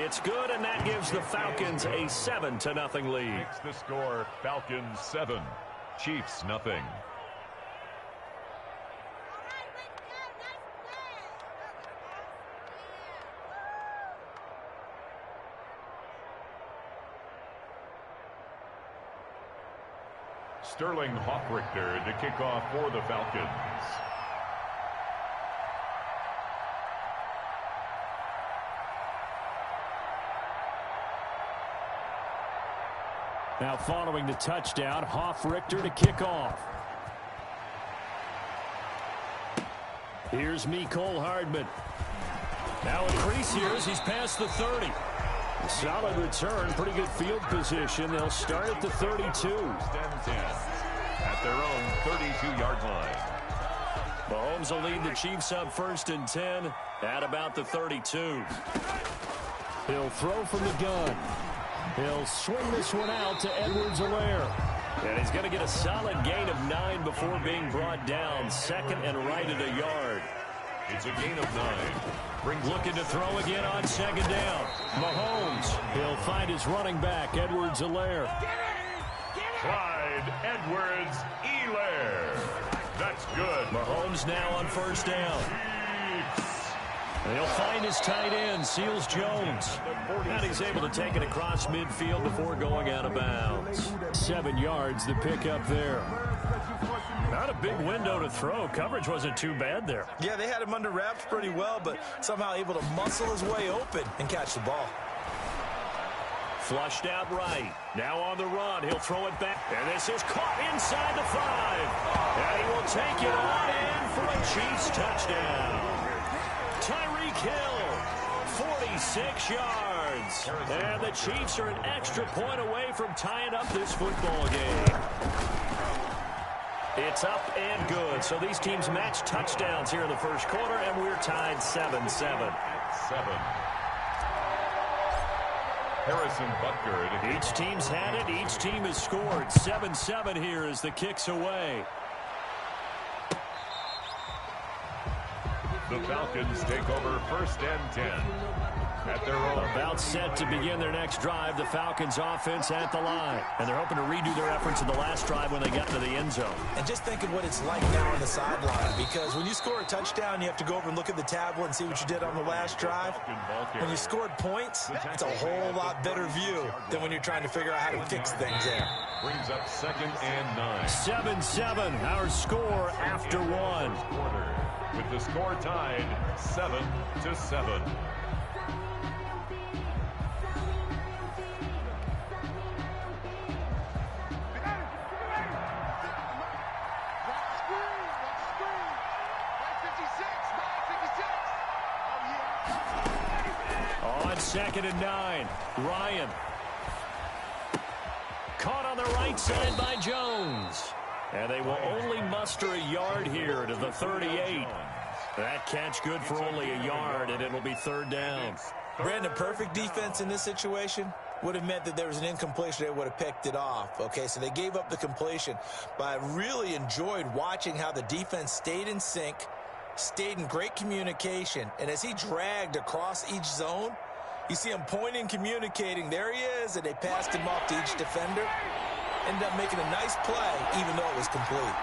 It's good, and that gives the Falcons a 7-0 lead. Makes the score Falcons 7, Chiefs nothing. Sterling Hoffrichter to kick off for the Falcons. Now following the touchdown, Hoffrichter to kick off. Here's Mecole Hardman. Now increase here as he's past the 30. Solid return, pretty good field position. They'll start at the 32. At their own 32-yard line. Mahomes will lead the Chiefs up 1st and 10 at about the 32. He'll throw from the gun. He'll swing this one out to Edwards-Helaire. And he's going to get a solid gain of 9 before being brought down. 2nd and right at a yard. It's a gain of 9. Looking to throw again on 2nd down. Mahomes. He'll find his running back, Edwards-Helaire. Clyde Edwards-Helaire. That's good. Mahomes now on 1st down. And he'll find his tight end, Seals Jones. And he's able to take it across midfield before going out of bounds. 7 yards, the pickup there. Not a big window to throw. Coverage wasn't too bad there. Yeah, they had him under wraps pretty well, but somehow able to muscle his way open and catch the ball. Flushed out right. Now on the run. He'll throw it back. And this is caught inside the 5. And he will take it on in for a Chiefs touchdown. Tyreek Hill, 46 yards. And the Chiefs are an extra point away from tying up this football game. It's up and good. So these teams match touchdowns here in the first quarter, and we're tied 7-7. 7. Harrison Butker. Each team's had it. Each team has scored. 7-7 here as the kick's away. The Falcons take over 1st and 10. At their own. About set to begin their next drive. The Falcons offense at the line. And they're hoping to redo their efforts in the last drive when they got to the end zone. And just think of what it's like now on the sideline. Because when you score a touchdown, you have to go over and look at the tablet and see what you did on the last drive. When you scored points, it's a whole lot better view than when you're trying to figure out how to fix things there. Brings up 2nd and 9. 7-7, our score after 1. With the score tied 7-7. On 2nd and 9, Ryan. Caught on the right side by Jones. And they will only muster a yard here to the 38. That catch good for only a yard, and it'll be 3rd down. Brandon, perfect defense in this situation would have meant that there was an incompletion. They would have picked it off. Okay, so they gave up the completion. But I really enjoyed watching how the defense stayed in sync, stayed in great communication. And as he dragged across each zone, you see him pointing, communicating. There he is, and they passed him off to each defender. Ended up making a nice play, even though it was complete.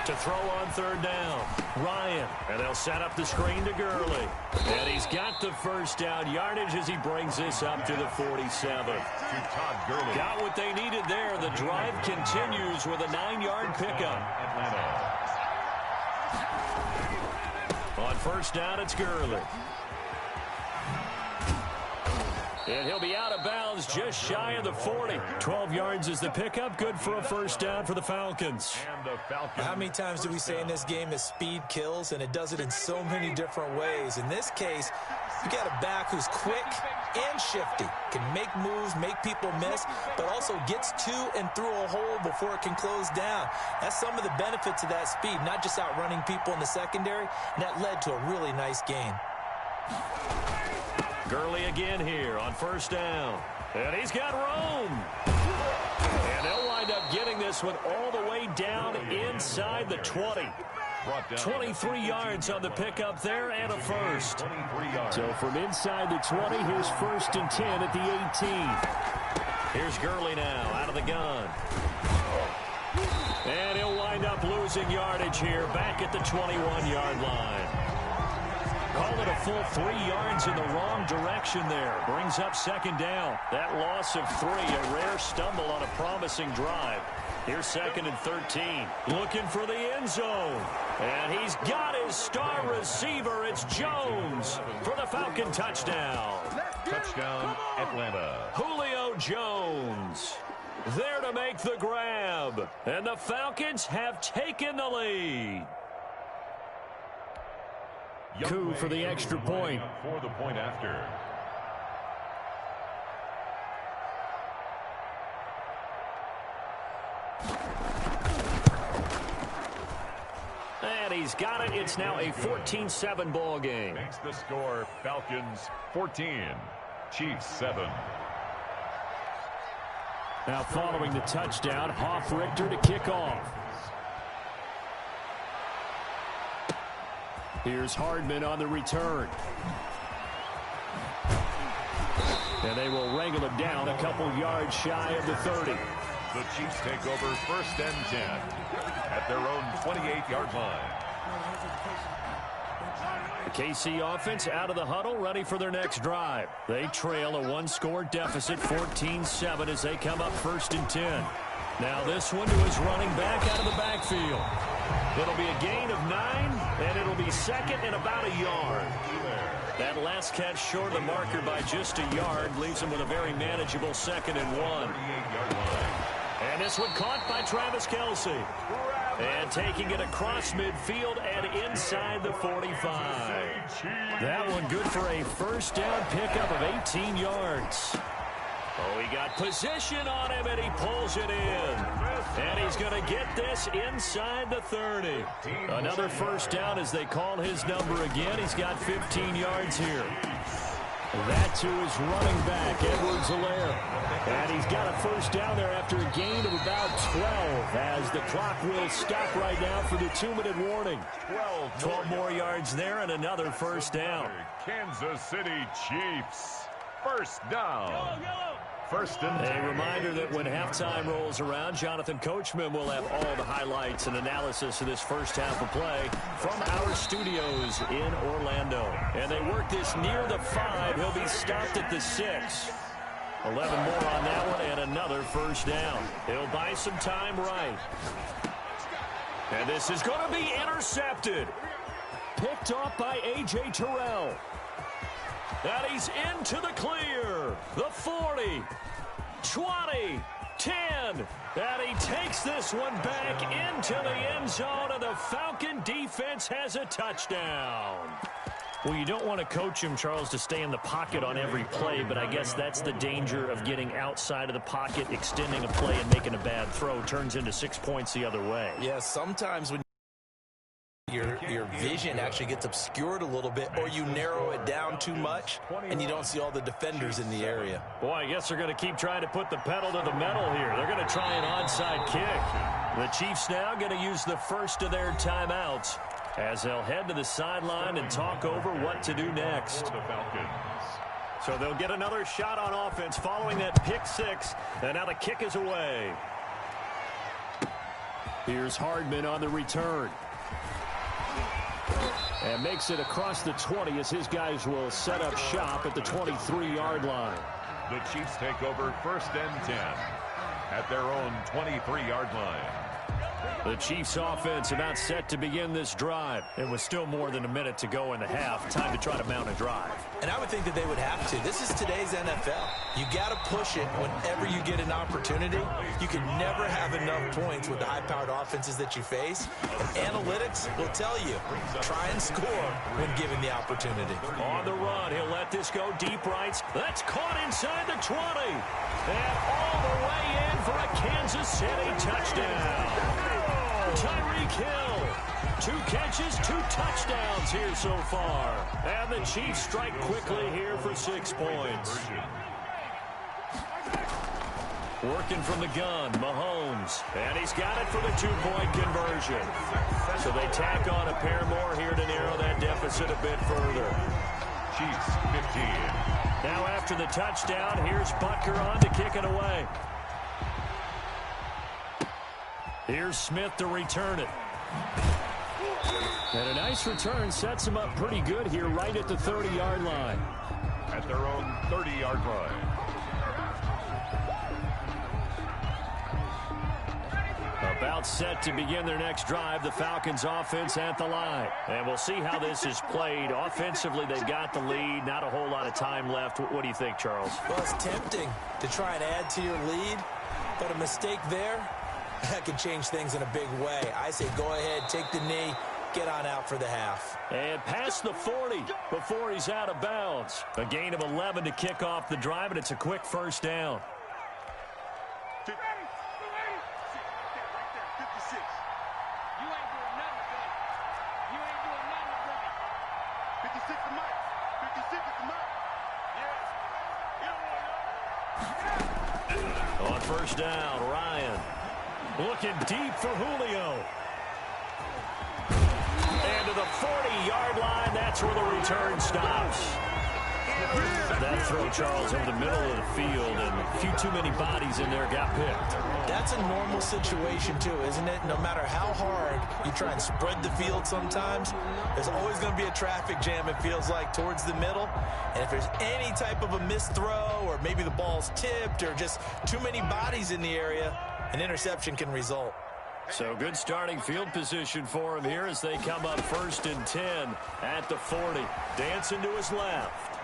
To throw on 3rd down, Ryan. And they'll set up the screen to Gurley. And he's got the 1st down yardage as he brings this up to the 47. To Todd Gurley. Got what they needed there. The drive continues with a 9-yard pickup. On 1st down, it's Gurley. And he'll be out of bounds just shy of the 40. 12 yards is the pickup. Good for a 1st down for the Falcons. How many times do we say in this game that speed kills, and it does it in so many different ways? In this case, you got a back who's quick and shifty, can make moves, make people miss, but also gets to and through a hole before it can close down. That's some of the benefits of that speed, not just outrunning people in the secondary, and that led to a really nice game. Gurley again here on 1st down. And he's got room. And they'll wind up getting this one all the way down inside the 20. brought down. 23 yards on the pickup there and a first. 23 yards. So from inside the 20, here's 1st and 10 at the 18. Here's Gurley now out of the gun. And he'll wind up losing yardage here back at the 21-yard line. Called it a full 3 yards in the wrong direction there. Brings up 2nd down. That loss of 3, a rare stumble on a promising drive. Here's 2nd and 13. Looking for the end zone. And he's got his star receiver. It's Jones for the Falcon touchdown. Touchdown, Atlanta. Julio Jones there to make the grab. And the Falcons have taken the lead. Coup for the extra point. For the point after. And he's got it. It's now a 14-7 ball game. Makes the score Falcons 14, Chiefs 7. Now following the touchdown, Hoff-Richter to kick off. Here's Hardman on the return. And they will wrangle him down a couple yards shy of the 30. The Chiefs take over 1st and 10 at their own 28-yard line. The KC offense out of the huddle, ready for their next drive. They trail a 1-score deficit, 14-7, as they come up 1st and 10. Now this one to his running back out of the backfield. It'll be a gain of 9, and it'll be 2nd and about a yard. That last catch short of the marker by just a yard leaves him with a very manageable 2nd and 1. And this one caught by Travis Kelce. And taking it across midfield and inside the 45. That one good for a 1st down pickup of 18 yards. Oh, he got position on him, and he pulls it in. And he's going to get this inside the 30. Another 1st down as they call his number again. He's got 15 yards here. That to his running back, Edwards-Helaire. And he's got a 1st down there after a gain of about 12, as the clock will stop right now for the 2-minute warning. 12 more yards there and another 1st down. Kansas City Chiefs, 1st down. 1st and 10. A reminder that when halftime rolls around, Jonathan Coachman will have all the highlights and analysis of this first half of play from our studios in Orlando. And they work this near the 5. He'll be stopped at the 6. 11 more on that one and another 1st down. He'll buy some time right. And this is going to be intercepted. Picked off by A.J. Terrell. And he's into the clear. The 40, 20, 10. And he takes this one back into the end zone, and the Falcon defense has a touchdown. Well, you don't want to coach him, Charles, to stay in the pocket on every play, but I guess that's the danger of getting outside of the pocket, extending a play, and making a bad throw. Turns into 6 points the other way. Yeah, sometimes when your vision actually gets obscured a little bit, or you narrow it down too much and you don't see all the defenders in the area. Boy, I guess they're going to keep trying to put the pedal to the metal here. They're going to try an onside kick. The Chiefs now going to use the first of their timeouts as they'll head to the sideline and talk over what to do next. So they'll get another shot on offense following that pick 6, and now the kick is away. Here's Hardman on the return. And makes it across the 20 as his guys will set up shop at the 23-yard line. The Chiefs take over 1st and 10 at their own 23-yard line. The Chiefs offense about set to begin this drive. It was still more than a minute to go in the half. Time to try to mount a drive. And I would think that they would have to. This is today's NFL. You got to push it whenever you get an opportunity. You can never have enough points with the high-powered offenses that you face. And analytics will tell you, try and score when given the opportunity. On the run, he'll let this go deep right. That's caught inside the 20. And all the way in for a Kansas City touchdown. Tyreek Hill, 2 catches, 2 touchdowns here so far. And the Chiefs strike quickly here for 6 points. Working from the gun, Mahomes. And he's got it for the two-point conversion. So they tack on a pair more here to narrow that deficit a bit further. Chiefs 15. Now after the touchdown, here's Butker on to kick it away. Here's Smith to return it. And a nice return sets him up pretty good here right at the 30-yard line. At their own 30-yard line. About set to begin their next drive, the Falcons offense at the line. And we'll see how this is played. Offensively, they've got the lead. Not a whole lot of time left. What do you think, Charles? Well, it's tempting to try and add to your lead, but a mistake there, that could change things in a big way. I say go ahead, take the knee, get on out for the half. And past the 40 before he's out of bounds. A gain of 11 to kick off the drive, and it's a quick first down. On first down, Ryan looking deep for Julio. And to the 40-yard line, that's where the return stops. That throw, Charles, over the middle of the field, and a few too many bodies in there got picked. That's a normal situation, too, isn't it? No matter how hard you try and spread the field sometimes, there's always going to be a traffic jam, it feels like, towards the middle. And if there's any type of a missed throw, or maybe the ball's tipped, or just too many bodies in the area, an interception can result. So good starting field position for him here as they come up 1st and 10 at the 40. Dancing to his left.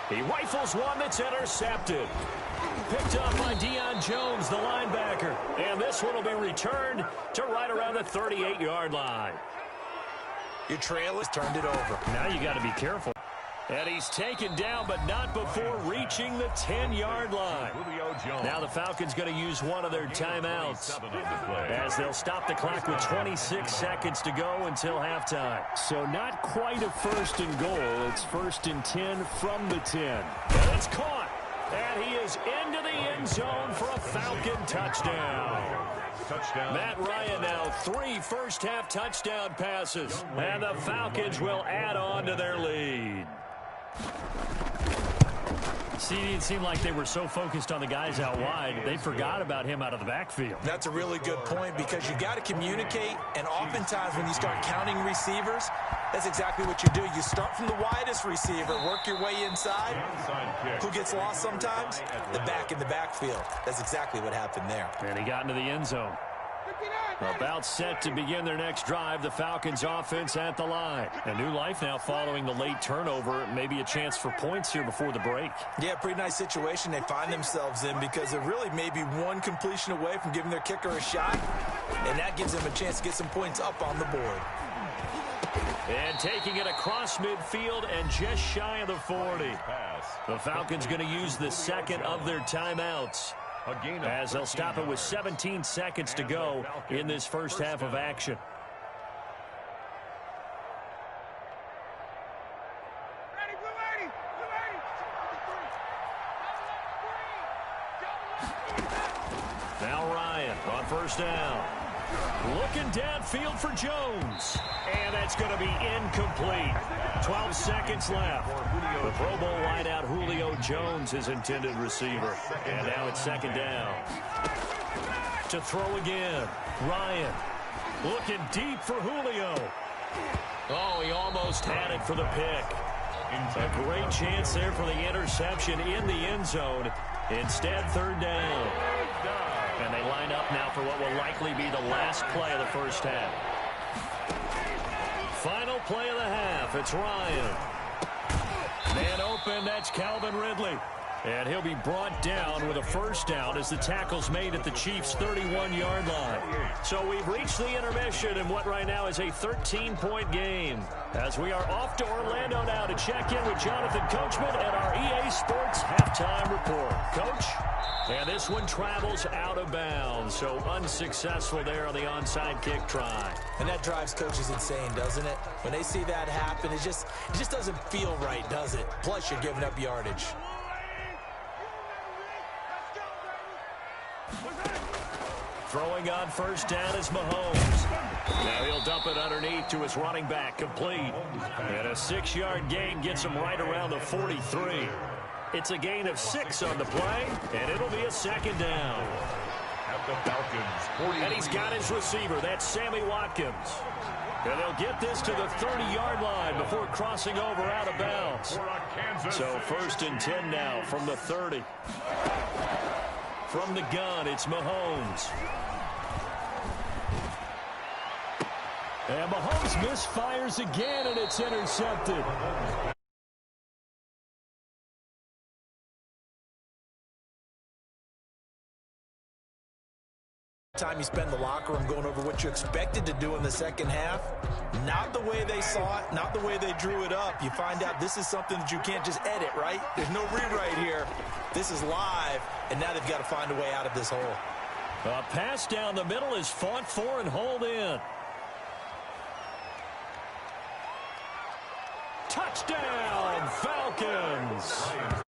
He rifles one that's intercepted. Picked up by Deion Jones, the linebacker. And this one will be returned to right around the 38-yard line. Your trail has turned it over. Now you got to be careful. And he's taken down, but not before reaching the 10-yard line. Now the Falcons going to use one of their timeouts as they'll stop the clock with 26 seconds to go until halftime. So not quite a 1st and goal. It's 1st and 10 from the 10. And it's caught. And he is into the end zone for a Falcon touchdown. Matt Ryan now 3 first-half touchdown passes. And the Falcons will add on to their lead. See, it seemed like they were so focused on the guys out wide, they forgot about him out of the backfield. That's a really good point because you got to communicate, and oftentimes when you start counting receivers, that's exactly what you do. You start from the widest receiver, work your way inside. Who gets lost sometimes? The back in the backfield. That's exactly what happened there. And he got into the end zone. About set to begin their next drive, the Falcons offense at the line. A new life now following the late turnover. Maybe a chance for points here before the break. Yeah, pretty nice situation they find themselves in because they're really maybe one completion away from giving their kicker a shot, and that gives them a chance to get some points up on the board. And taking it across midfield and just shy of the 40. The Falcons going to use the second of their timeouts, as they'll stop it with 17 seconds to go in this first half of action. Now Ryan on first down. Looking downfield for Jones. And that's going to be incomplete. 12 seconds left. The Pro Bowl wideout Julio Jones, his intended receiver. And now it's second down. To throw again. Ryan looking deep for Julio. Oh, he almost had it for the pick. A great chance there for the interception in the end zone. Instead, third down. And they line up now for what will likely be the last play of the first half. Final play of the half. It's Ryan. Man open, that's Calvin Ridley. And he'll be brought down with a first down as the tackle's made at the Chiefs' 31-yard line. So we've reached the intermission in what right now is a 13-point game. As we are off to Orlando now to check in with Jonathan Coachman and our EA Sports halftime report. Coach? And this one travels out of bounds, so unsuccessful there on the onside kick try. And that drives coaches insane, doesn't it? When they see that happen, it just doesn't feel right, does it? Plus, you're giving up yardage. Throwing on first down is Mahomes. Now he'll dump it underneath to his running back, complete. And a 6-yard gain gets him right around the 43. It's a gain of 6 on the play, and it'll be a second down. At the Falcons, 40. And he's got his receiver. That's Sammy Watkins. And they'll get this to the 30-yard line before crossing over out of bounds. So first and 10 now from the 30. From the gun, it's Mahomes. And Mahomes misfires again, and it's intercepted. Time you spend in the locker room going over what you expected to do in the second half, not the way they saw it, not the way they drew it up. You find out this is something that you can't just edit, right? There's no rewrite here. This is live, and now they've got to find a way out of this hole. A pass down the middle is fought for and hauled in. Touchdown, Falcons!